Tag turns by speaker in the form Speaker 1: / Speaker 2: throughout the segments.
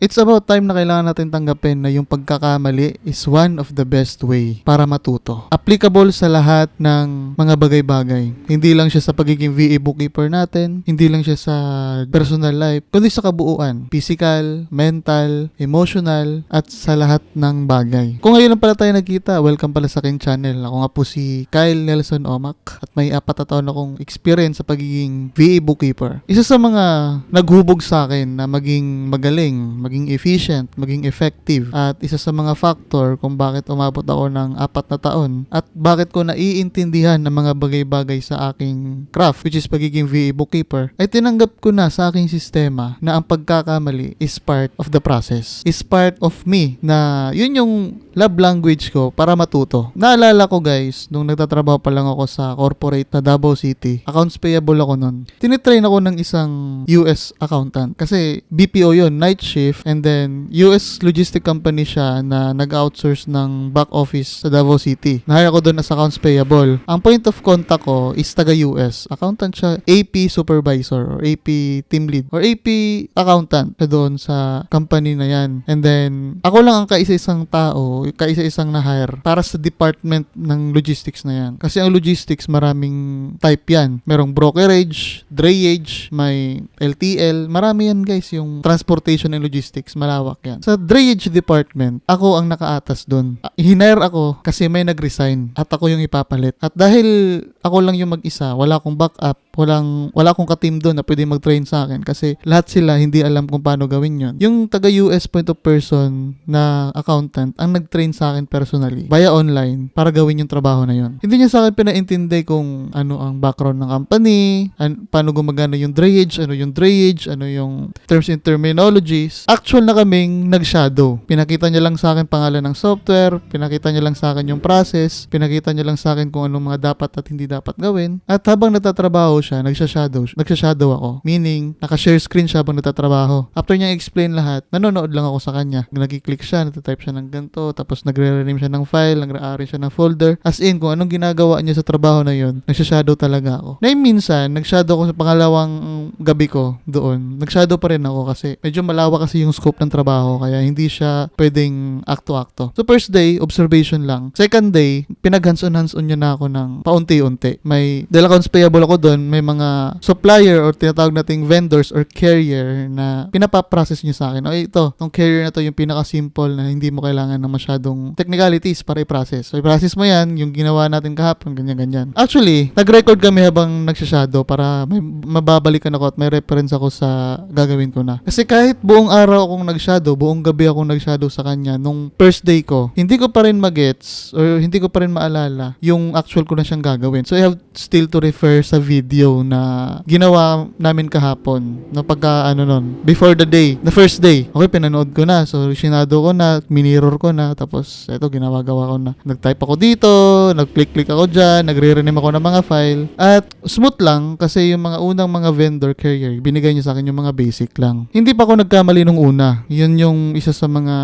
Speaker 1: It's about time na kailangan natin tanggapin na yung pagkakamali is one of the best way para matuto. Applicable sa lahat ng mga bagay-bagay. Hindi lang siya sa pagiging VA bookkeeper natin, hindi lang siya sa personal life, kundi sa kabuuan. Physical, mental, emotional, at sa lahat ng bagay. Kung ngayon lang pala tayo nagkita, welcome pala sa aking channel. Ako nga po si Kyle Nelson Omac at may 4 na taon akong experience sa pagiging VA bookkeeper. Isa sa mga naghubog sa akin na maging magaling, maging efficient, maging effective, at isa sa mga factor kung bakit umabot ako ng 4 na taon at bakit ko naiintindihan ng mga bagay-bagay sa aking craft, which is pagiging VA bookkeeper, ay tinanggap ko na sa aking sistema na ang pagkakamali is part of the process, is part of me, na yun yung love language ko para matuto. Naalala ko guys, nung nagtatrabaho pa lang ako sa corporate na Davao City, accounts payable ako nun. Tinitrain ako ng isang US accountant kasi BPO yun, night shift. And then, US logistic company siya na nag-outsource ng back office sa Davao City. Na-hire ako doon as accounts payable. Ang point of contact ko is taga-US. Accountant siya, AP supervisor or AP team lead or AP accountant na doon sa company na yan. And then, ako lang ang kaisa-isang tao, kaisa-isang na-hire para sa department ng logistics na yan. Kasi ang logistics, maraming type yan. Merong brokerage, drayage, may LTL, marami yan guys, yung transportation and logistics. Malawak yan. Sa drayage department, ako ang nakaatas doon. Hinire ako kasi may nag-resign at ako yung ipapalit. At dahil ako lang yung mag-isa, wala akong backup, wala akong ka-team doon na pwede mag-train sa akin kasi lahat sila hindi alam kung paano gawin yon. Yung taga-US point of person na accountant ang nag-train sa akin personally via online para gawin yung trabaho na yon. Hindi niya sa akin pinaintindi kung ano ang background ng company, paano gumagana yung drayage, ano yung terms and terminologies. Actual na kaming nag-shadow. Pinakita niya lang sa akin pangalan ng software, pinakita niya lang sa akin yung process, pinakita niya lang sa akin kung anong mga dapat at hindi dapat gawin. At habang nagtatrabaho siya, nagsha-shadow ako. Meaning, naka-share screen siya habang nagtatrabaho. After niya explain lahat, nanonood lang ako sa kanya. Nag-click siya, nagtatype siya ng ganito, tapos nagre-rename siya ng file, nagre-arrange siya ng folder. As in, kung anong ginagawa niya sa trabaho na yun, nagsha-shadow talaga ako. Na minsan, nag-shadow ko sa pangalawang gabi ko doon. Nag-shadow pa rin ako kasi medyo malawak kasi yung scope ng trabaho, kaya hindi siya pwedeng akto-akto. So first day, observation lang. Second day, pinag-hands-on niya na ako ng paunti-unti. May dahil accounts payable ako doon, may mga supplier or tinatawag nating vendors or carrier na pinapaprocess niya sa akin. O ito, tong carrier na to yung pinaka-simple na hindi mo kailangan ng masyadong technicalities para i-process. So i-process mo yan, yung ginawa natin kahapon, ganyan-ganyan. Actually, nag-record kami habang nagsha-shadow para may mababalikan ako at may reference ako sa gagawin ko na. Kasi kahit buong araw akong nag-shadow, buong gabi akong nag-shadow sa kanya, nung first day ko, hindi ko pa rin magets or hindi ko pa rin maalala yung actual ko na siyang gagawin. So I have still to refer sa video na ginawa namin kahapon na pagka before the first day. Okay, pinanood ko na. So sinado ko na, minirror ko na, tapos eto ginagawa ko na. Nag-type ako dito, nag-click ako dyan, nagre-rename ako ng mga file. At smooth lang kasi yung mga unang mga vendor carrier, binigay niya sa akin yung mga basic lang. Hindi pa ako nagkamali nung una. Yun yung isa sa mga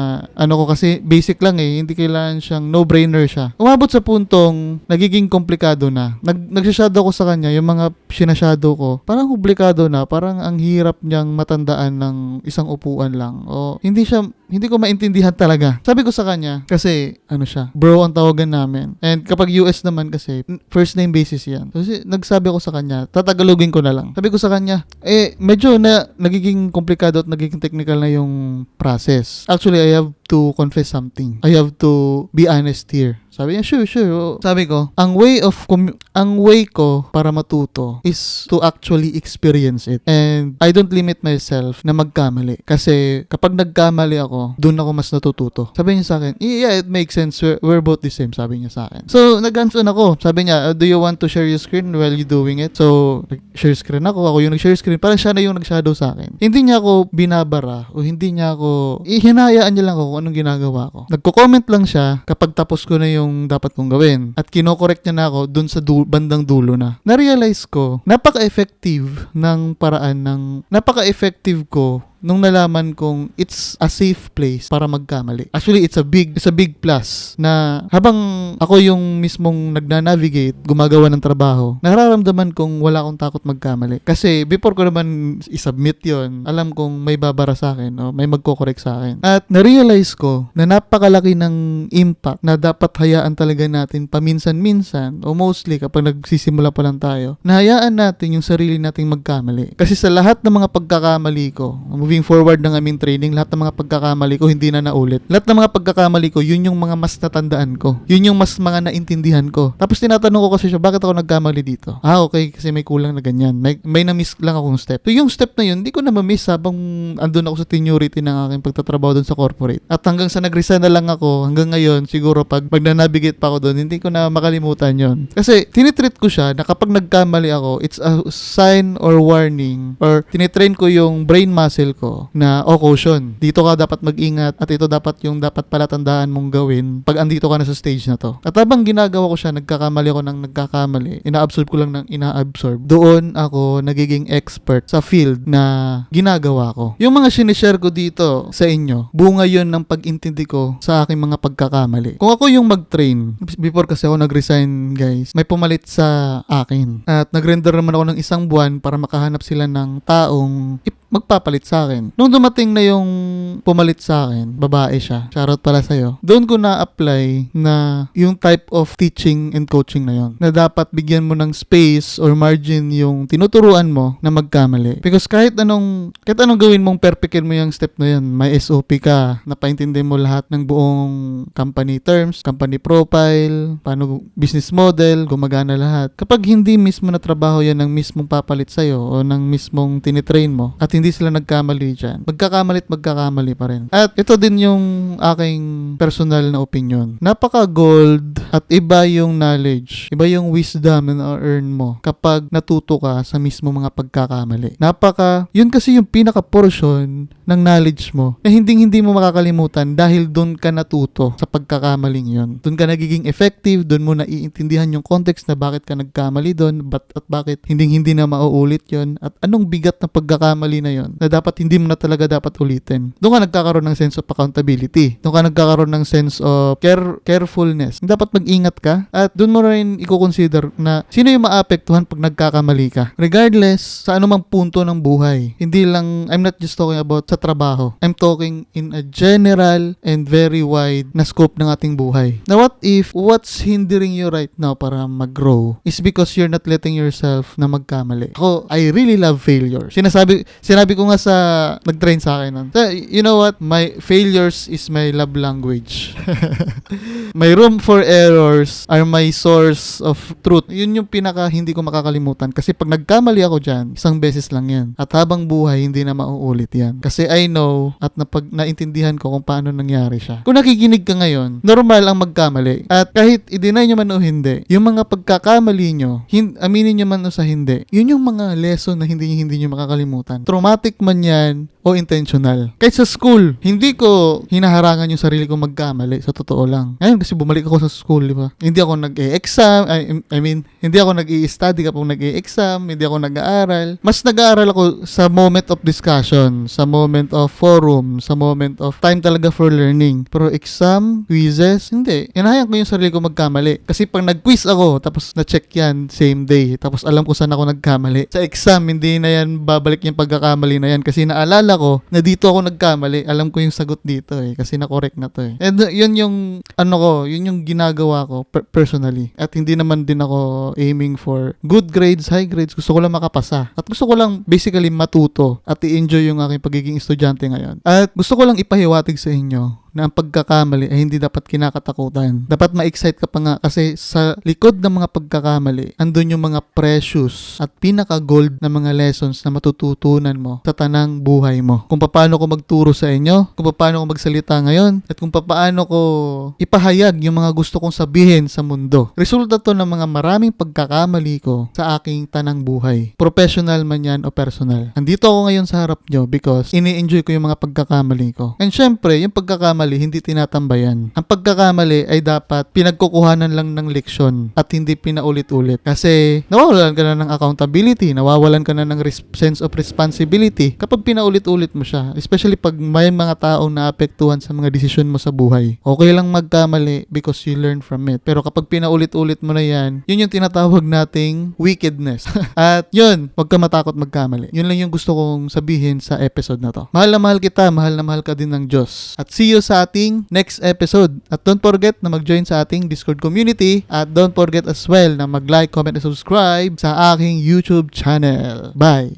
Speaker 1: ko kasi basic lang hindi kailangan siyang no-brainer siya. Umabot sa puntong nagiging komplikado na. Nagsha-shadow ko sa kanya, yung mga sinashadow ko, parang komplikado na, parang ang hirap niyang matandaan ng isang upuan lang. O hindi ko maintindihan talaga. Sabi ko sa kanya, kasi siya, bro ang tawagan namin. And kapag US naman kasi, first name basis yan. Kasi nagsabi ko sa kanya, tatagalogin ko na lang. Sabi ko sa kanya, medyo na nagiging komplikado at nagiging technical na yung process. Actually, I have to confess something. I have to be honest here. Sabi niya, sure. Sabi ko, ang way ko para matuto is to actually experience it. And I don't limit myself na magkamali. Kasi kapag nagkamali ako, doon ako mas natututo. Sabi niya sa akin, yeah, it makes sense. We're both the same, sabi niya sa akin. So, nag-hands-on ako. Sabi niya, do you want to share your screen while you doing it? So, nag-share screen ako yung nag-share screen. Parang siya na yung nag-shadow sa akin. Hindi niya ako binabara o hindi niya ako, hinayaan niya lang ako kung anong ginagawa ko. Nagko-comment lang siya kapag tapos ko na yung dapat kong gawin. At kino-correct niya na ako dun sa bandang dulo na. Na-realize ko, napaka-effective ko nung nalaman kong it's a safe place para magkamali. Actually, it's a big plus na habang ako yung mismong nagna-navigate, gumagawa ng trabaho, nararamdaman kong wala akong takot magkamali. Kasi before ko naman isubmit yon, alam kong may babara sa akin, no? May magko-correct sa akin. At na-realize ko na napakalaki ng impact na dapat hayaan talaga natin paminsan-minsan o mostly kapag nagsisimula pa lang tayo, na hayaan natin yung sarili nating magkamali. Kasi sa lahat ng mga pagkakamali ko, moving forward ng aming training, lahat ng mga pagkakamali ko hindi na naulit. Lahat ng mga pagkakamali ko, yun yung mga mas natandaan ko. Yun yung mas mga naintindihan ko. Tapos tinatanong ko kasi siya, bakit ako nagkamali dito? Okay, kasi may kulang na ganyan. May na-miss lang akong step. So yung step na yun, hindi ko na ma-miss habang andun ako sa tenuity ng aking pagtatrabaho doon sa corporate. At hanggang sa nag-resign na lang ako, hanggang ngayon, siguro pag na-navigate pa ako doon, hindi ko na makalimutan yon. Kasi tinitreat ko siya na kapag nagkamali ako, it's a sign or warning or tinitrain ko yung brain muscle ko na caution. Dito ka dapat mag-ingat at ito dapat yung dapat palatandaan mong gawin pag andito ka na sa stage na to. At habang ginagawa ko siya, nagkakamali ako ng nagkakamali, ina-absorb ko lang ng ina-absorb. Doon ako nagiging expert sa field na ginagawa ko. Yung mga sinishare ko dito sa inyo, bunga yun ng pag-intindi ko sa aking mga pagkakamali. Kung ako yung mag-train, before kasi ako nag-resign, guys, may pumalit sa akin. At nag-render naman ako ng isang buwan para makahanap sila ng taong magpapalit sa akin. Nung dumating na yung pumalit sa akin, babae siya. Shoutout pala sa'yo. Doon ko na-apply na yung type of teaching and coaching na yon. Na dapat bigyan mo ng space or margin yung tinuturuan mo na magkamali. Because kahit anong gawin mong perfectin mo yung step na yun, may SOP ka, napaintindi mo lahat ng buong company terms, company profile, paano business model, gumagana lahat. Kapag hindi mismo na trabaho yan ng mismong papalit sa'yo o ng mismong tinitrain mo at hindi sila nagkamali dyan, magkakamali pa rin. At ito din yung aking personal na opinion. Napaka-gold at iba yung knowledge, iba yung wisdom na earn mo kapag natuto ka sa mismo mga pagkakamali. Yun kasi yung pinaka-portion ng knowledge mo na hindi mo makakalimutan dahil doon ka natuto sa pagkakamaling yun. Doon ka nagiging effective, doon mo naiintindihan yung context na bakit ka nagkamali doon, at bakit hindi na mauulit yun, at anong bigat na pagkakamali na yun na dapat hindi mo na talaga dapat ulitin. Doon ka nagkakaroon ng sense of accountability. Doon ka nagkakaroon ng sense of carefulness. Dapat mag-ingat ka at doon mo rin i-consider na sino yung maapektuhan pag nagkakamali ka. Regardless sa anumang punto ng buhay. Hindi lang, I'm not just talking about sa trabaho. I'm talking in a general and very wide na scope ng ating buhay. Now what if what's hindering you right now para mag-grow is because you're not letting yourself na magkamali? Ako, I really love failure. Sinabi ko nga sa nag-train sa akin nun. So, you know what? My failures is my love language. My room for errors are my source of truth. Yun yung pinaka hindi ko makakalimutan. Kasi pag nagkamali ako dyan, isang beses lang yan. At habang buhay, hindi na mauulit yan. Kasi I know at naintindihan ko kung paano nangyari siya. Kung nakikinig ka ngayon, normal ang magkamali. At kahit i-deny nyo man o hindi, yung mga pagkakamali nyo, aminin nyo man o sa hindi, yun yung mga lesson na hindi nyo makakalimutan. Traumatic man yan o intentional. Kahit sa school, hindi ko hinaharangan yung sarili ko magkamali. Sa totoo lang. Ngayon kasi bumalik ako sa school, di ba? Hindi ako nag-e-exam. Hindi ako nag-i-study kapag nag-e-exam. Hindi ako nag-aaral. Mas nag-aaral ako sa moment of discussion, sa moment of forum, sa moment of time talaga for learning. Pero exam, quizzes, hindi. Hinahayaan ko yung sarili ko magkamali. Kasi pag nag-quiz ako, tapos na-check yan same day, tapos alam ko saan ako nagkamali. Sa exam, hindi na yan babalik yung pagkakamali na yan. Kasi naalala ko na dito ako nagkamali. Alam ko yung sagot dito kasi na-correct na to And yun yung yun yung ginagawa ko personally. At hindi naman din ako aiming for good grades, high grades. Gusto ko lang makapasa. At gusto ko lang basically matuto at i-enjoy yung aking pagiging estudyante ngayon. At gusto ko lang ipahiwatig sa inyo na ang pagkakamali ay hindi dapat kinakatakutan. Dapat ma-excite ka pa nga kasi sa likod ng mga pagkakamali, andun yung mga precious at pinaka-gold na mga lessons na matututunan mo sa tanang buhay mo. Kung paano ko magturo sa inyo, kung paano ko magsalita ngayon, at kung paano ko ipahayag yung mga gusto kong sabihin sa mundo. Resulta to ng mga maraming pagkakamali ko sa aking tanang buhay. Professional man yan o personal. Andito ako ngayon sa harap nyo because ini-enjoy ko yung mga pagkakamali ko. And syempre, yung pagkakamali pagkakamali hindi tinatambayan. Ang pagkakamali ay dapat pinagkukuhanan lang ng leksyon at hindi pinaulit-ulit. Kasi nawawalan ka na ng accountability, nawawalan ka na ng sense of responsibility kapag pinaulit-ulit mo siya. Especially pag may mga taong naapektuhan sa mga desisyon mo sa buhay. Okay lang magkamali because you learn from it. Pero kapag pinaulit-ulit mo na yan, yun yung tinatawag nating wickedness. At yun, huwag ka matakot magkamali. Yun lang yung gusto kong sabihin sa episode na to. Mahal na mahal kita, mahal na mahal ka din ng Diyos. At see you sa ating next episode. At don't forget na mag-join sa ating Discord community. At don't forget as well na mag-like, comment, and subscribe sa aking YouTube channel. Bye!